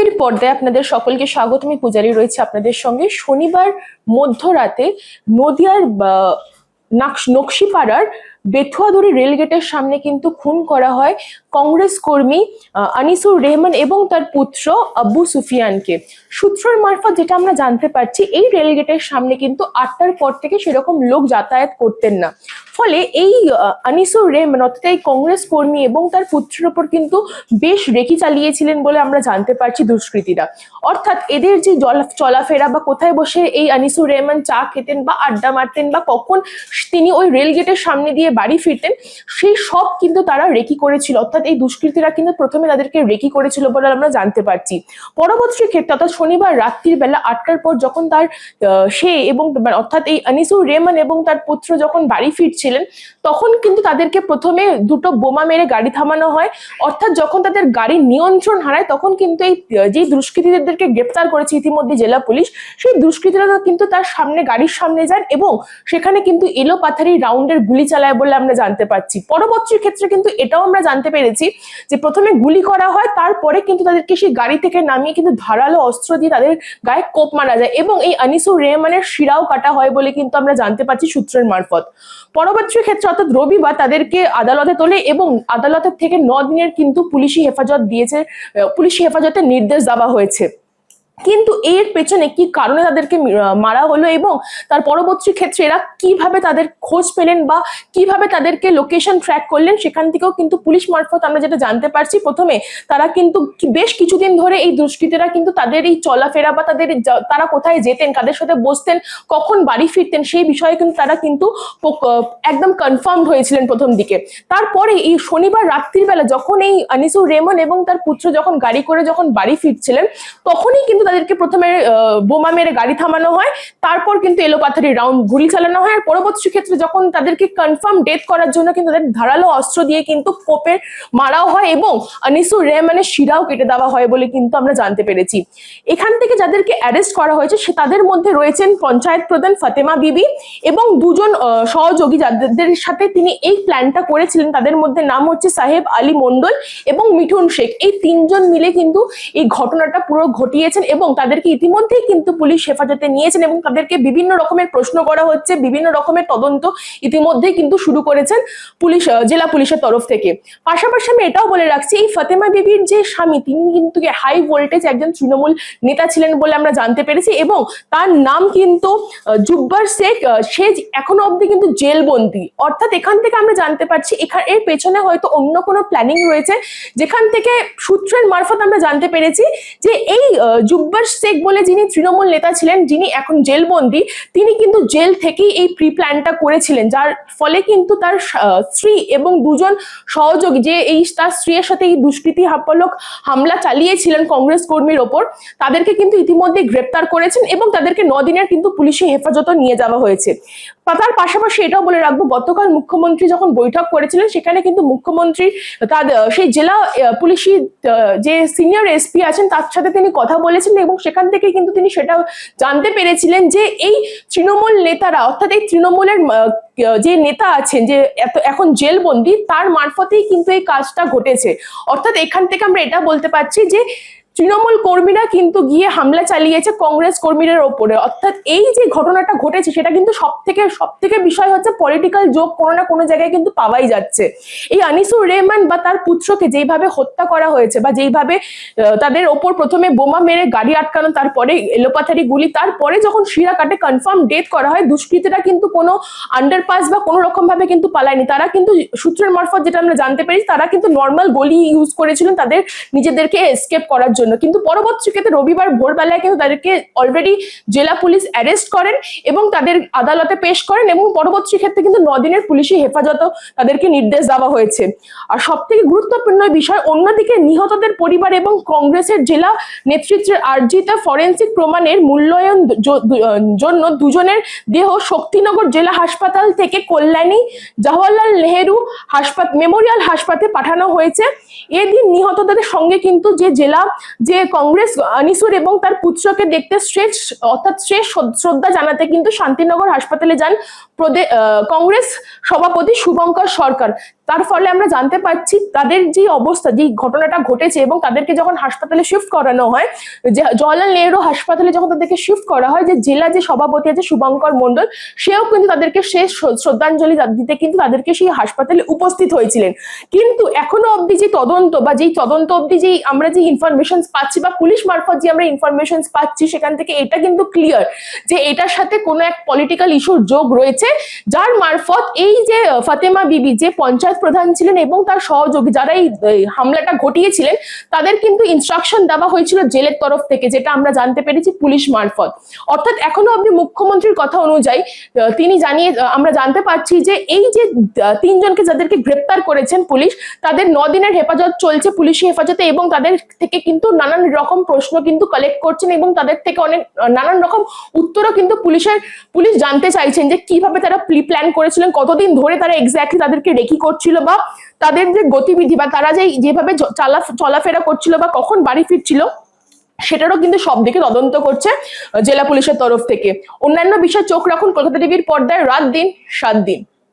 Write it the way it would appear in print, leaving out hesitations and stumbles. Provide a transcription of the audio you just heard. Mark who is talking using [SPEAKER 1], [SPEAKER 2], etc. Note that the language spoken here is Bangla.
[SPEAKER 1] টিভির পর্দায় আপনাদের সকলকে স্বাগত। আমি পূজারি রয়েছে আপনাদের সঙ্গে। শনিবার মধ্যরাতে নদিয়ার নকশিপাড়ার বেথুয়াদুরি রেলগেটের সামনে কিন্তু খুন করা হয় কংগ্রেস কর্মী আনিসুর রহমান এবং তার পুত্র আব্বু সুফিয়ানকে। সূত্রের মারফত যেটা আমরা জানতে পারছি, এই রেলগেটের সামনে কিন্তু 8টার পর থেকে সেরকম লোক যাতায়াত করতেন না। ফলে এই আনিসুর রহমান অর্থাৎ এই কংগ্রেস কর্মী এবং তার পুত্রের ওপর কিন্তু বেশ রেকি চালিয়েছিলেন বলে আমরা জানতে পারছি দুষ্কৃতীরা। অর্থাৎ এদের যে চলাফেরা বা কোথায় বসে এই আনিসুর রহমান চা খেতেন বা আড্ডা মারতেন বা কখন তিনি ওই রেলগেটের সামনে দিয়ে বাড়ি ফিরতেন, সেই সব কিন্তু তারা রেকি করেছিল। অর্থাৎ এই দুষ্কৃতীরা কিন্তু প্রথমে তাদেরকে রেকি করেছিল বলে আমরা জানতে পারছি। পরবর্তী ক্ষেত্রে অর্থাৎ শনিবার রাত্রির বেলা 8টার পর যখন তার সে এবং অর্থাৎ এই আনিসুর রহমান এবং তার পুত্র যখন বাড়ি ফিরছিলেন, তখন কিন্তু তাদেরকে প্রথমে দুটো বোমা মেরে গাড়ি থামানো হয়। অর্থাৎ যখন তাদের গাড়ির নিয়ন্ত্রণ হারায়, তখন কিন্তু এই যে দুষ্কৃতীদেরকে গ্রেপ্তার করেছে ইতিমধ্যে জেলা পুলিশ, সেই দুষ্কৃতীরা কিন্তু তার সামনে গাড়ির সামনে যান এবং সেখানে কিন্তু এলোপাথারি রাউন্ডের গুলি চালায় বলে আমরা জানতে পারছি। পরবর্তী ক্ষেত্রে কিন্তু এটাও আমরা জানতে পেরেছি যে প্রথমে গুলি করা হয়, তারপরে কিন্তু তাদেরকে সেই গাড়ি থেকে নামিয়ে কিন্তু ধারালো অস্ত্র দিয়ে তাদের গায়ে কোপ মারা যায় এবং এই আনিসুর রহমানের শিরাও কাটা হয় বলে কিন্তু আমরা জানতে পারছি সূত্রের মারফত। পরবর্তী ক্ষেত্রে অর্থাৎ রবিবার তাদেরকে আদালতে তোলে এবং আদালতের থেকে 9 দিনের কিন্তু পুলিশি হেফাজতের নির্দেশ দেওয়া হয়েছে। কিন্তু এর পেছনে কি কারণে তাদেরকে মারা হলো এবং তার পরবর্তী ক্ষেত্রে এরা কিভাবে তাদের খোঁজ পেলেন বা কিভাবে তাদেরকে লোকেশন ট্র্যাক করলেন, সেখান থেকেও কিন্তু পুলিশ মারফত আমরা যেটা জানতে পারছি, প্রথমে তারা কিন্তু বেশ কিছুদিন ধরে এই দুষ্কৃতীরা কিন্তু তাদের এই চলাফেরা বা তারা কোথায় যেতেন, কাদের সাথে বসতেন, কখন বাড়ি ফিরতেন, সেই বিষয়ে কিন্তু তারা কিন্তু একদম কনফার্ম হয়েছিলেন প্রথম দিকে। তারপরে এই শনিবার রাত্রির বেলা যখন এই আনিসুর রহমান এবং তার পুত্র যখন গাড়ি করে যখন বাড়ি ফিরছিলেন, তখনই কিন্তু তাদেরকে প্রথমে বোমা মেরে গাড়ি থামানো হয়, তারপর কিন্তু এলোপাথারি রাউন্ড গুলি চালানো হয়। আর পরবর্তী ক্ষেত্রে যখন তাদেরকে কনফার্ম ডেথ করার জন্য কিন্তু তাদের ধারালো অস্ত্র দিয়ে কিন্তু কোপে মারাও হয় এবং আনিসুর রহমানের শিরাও কেটে দেওয়া হয় বলে কিন্তু আমরা জানতে পেরেছি। এখান থেকে যাদেরকে অ্যারেস্ট করা হয়েছে তাদের মধ্যে রয়েছেন পঞ্চায়েত প্রধান ফাতেমা বিবি এবং দুজন সহযোগী যাদের সাথে তিনি এই প্ল্যানটা করেছিলেন। তাদের মধ্যে নাম হচ্ছে সাহেব আলী মন্ডল এবং মিঠুন শেখ। এই 3 জন মিলে কিন্তু এই ঘটনাটা পুরো ঘটিয়েছেন এবং তাদেরকে ইতিমধ্যেই কিন্তু পুলিশ হেফাজতে নিয়েছেন এবং তাদেরকে বিভিন্ন রকমের প্রশ্ন করা হচ্ছে, বিভিন্ন রকমের তদন্ত ইতিমধ্যেই কিন্তু শুরু করেছেন জেলা পুলিশের তরফ থেকে। পাশাপাশি আমি এটাও বলে রাখছি, এই ফাতেমা বিবির যে স্বামী, তিনি কিন্তু হাই ভোল্টেজ একজন তৃণমূল নেতা ছিলেন বলে আমরা জানতে পেরেছি এবং তার নাম কিন্তু জুব্বার শেখ। সে এখনো অবধি কিন্তু জেলবন্দি। অর্থাৎ এখান থেকে আমরা জানতে পারছি এর পেছনে হয়তো অন্য কোনো প্ল্যানিং রয়েছে, যেখান থেকে সূত্রের মারফত আমরা জানতে পেরেছি যে এই জুব্বার শেখ বলে যিনি তৃণমূল নেতা ছিলেন, যিনি এখন জেলবন্দি, তিনি কিন্তু জেল থেকেই এই প্রি প্ল্যানটা করেছিলেন, যার ফলে কিন্তু তার স্ত্রী এবং দুজন সহযোগী যে তার স্ত্রীর সাথে এই দুষ্কৃতী হামলা চালিয়েছিলেন কংগ্রেস কর্মীর ওপর, তাদেরকে কিন্তু ইতিমধ্যে গ্রেপ্তার করেছেন এবং তাদেরকে 9 দিনের কিন্তু পুলিশি হেফাজত নিয়ে যাওয়া হয়েছে। তার পাশাপাশি এটাও বলে রাখবো, গতকাল মুখ্যমন্ত্রী যখন বৈঠক করেছিলেন, সেখানে কিন্তু মুখ্যমন্ত্রী সেই জেলা পুলিশি যে সিনিয়র এসপি আছেন তার সাথে তিনি কথা বলেছিলেন এবং সেখান থেকে কিন্তু তিনি সেটাও জানতে পেরেছিলেন যে এই তৃণমূল নেতারা অর্থাৎ এই তৃণমূলের যে নেতা আছেন যে এখন জেলবন্দি, তার মারফতেই কিন্তু এই কাজটা ঘটেছে। অর্থাৎ এখান থেকে আমরা এটা বলতে পারছি যে তৃণমূল কর্মীরা কিন্তু গিয়ে হামলা চালিয়েছে কংগ্রেস কর্মীদের ওপরে। অর্থাৎ এই যে ঘটনাটা ঘটেছে সেটা কিন্তু সব থেকে বিষয় হচ্ছে পলিটিক্যাল যোগ কোনো না কোনো জায়গায় কিন্তু পাওয়াই যাচ্ছে। এই আনিসুর রহমান বা তার পুত্রকে যেইভাবে হত্যা করা হয়েছে বা যেইভাবে তাদের ওপর প্রথমে বোমা মেরে গাড়ি আটকানো, তারপরে এলোপাথারি গুলি, তারপরে যখন শিরা কাটে কনফার্ম ডেথ করা হয়, দুষ্কৃতীরা কিন্তু কোনো আন্ডারপাস বা কোনো রকম ভাবে কিন্তু পালায়নি। তারা কিন্তু সূত্রের মারফত যেটা আমরা জানতে পেরেছি, তারা কিন্তু নর্মাল গলি ইউজ করেছিলেন তাদের নিজেদেরকে এসকেপ করার জন্য। কিন্তু পরবর্তী ক্ষেত্রে রবিবার ভোরবেলায় কিন্তু তাদেরকে অলরেডি জেলা পুলিশ অ্যারেস্ট করেন এবং তাদের আদালতে পেশ করেন এবং পরবর্তী ক্ষেত্রে কিন্তু 9 দিনের পুলিশি হেফাজত তাদেরকে নির্দেশ দেওয়া হয়েছে। আর সব থেকে গুরুত্বপূর্ণ বিষয়, অন্যদিকে নিহতদের পরিবার এবং কংগ্রেসের জেলা নেতৃত্বের আর্জিত ফরেন্সিক প্রমাণের মূল্যায়ন জন্য দুজনের দেহ শক্তিনগর জেলা হাসপাতাল থেকে কল্যাণী জওহরলাল নেহেরু মেমোরিয়াল হাসপাতালে পাঠানো হয়েছে। এদিন নিহতদের সঙ্গে কিন্তু যে কংগ্রেস আনিসুর এবং তার পুত্রকে দেখতে শেষ শ্রদ্ধা জানাতে কিন্তু শান্তিনগর হাসপাতালে যান কংগ্রেস সভাপতি শুভঙ্কর সরকার। তার ফলে আমরা জানতে পারছি তাদের যে অবস্থা, যে ঘটনাটা ঘটেছে এবং তাদেরকে যখন হাসপাতালে শিফট করানো হয়, যে জওয়াহরলাল নেহরু হাসপাতালে যখন তাদেরকে শিফট করা হয়, যে জেলা যে সভাপতি আছে শুভঙ্কর মন্ডল, সেও কিন্তু তাদেরকে শেষ শ্রদ্ধাঞ্জলি দিতে কিন্তু তাদেরকে সেই হাসপাতালে উপস্থিত হয়েছিলেন। কিন্তু এখনো অবধি যে তদন্ত বা যেই তদন্ত অবধি যেই আমরা যে ইনফরমেশন পাচ্ছি বা পুলিশ মারফত যে আমরা ইনফরমেশন পাচ্ছি, সেখান থেকে এটা কিন্তু ক্লিয়ার যে এটার সাথে কোনো এক পলিটিক্যাল ইস্যুর যোগ রয়েছে, যার মারফত এই যে ফাতেমা বিবি যে পঞ্চায়েত প্রধান ছিলেন এবং তার সহযোগী যারা এই হামলাটা ঘটিয়েছিলেন, তাদের কিন্তু ইনস্ট্রাকশন দেওয়া হয়েছিল জেলের তরফ থেকে, যেটা আমরা জানতে পেরেছি পুলিশ মারফত। অর্থাৎ এখনো অবধি মুখ্যমন্ত্রীর কথা অনুযায়ী তিনি আমরা জানতে পারছি যে এই যে তিনজনকে যাদেরকে গ্রেপ্তার করেছেন পুলিশ, তাদের 9 দিনের হেফাজত চলছে পুলিশি হেফাজতে, এবং তাদের থেকে কিন্তু নানান রকম প্রশ্ন কিন্তু কালেক্ট করছেন এবং তাদের থেকে অনেক নানান রকম উত্তরও কিন্তু পুলিশ জানতে চাইছেন, যে কিভাবে তারা প্ল্যান করেছিলেন, কতদিন ধরে তারা এক্স্যাক্টলি তাদেরকে রেকি করছিল, বা তাদের যে গতিবিধি বা তারা যেভাবে চলাফেরা করছিল বা কখন বাড়ি ফিরছিল, সেটারও কিন্তু সব দিকে তদন্ত করছে জেলা পুলিশের তরফ থেকে। অন্যান্য বিষয়ে চোখ রাখুন কলকাতা টিভির পর্দায়। রাত দিন 7 দিন।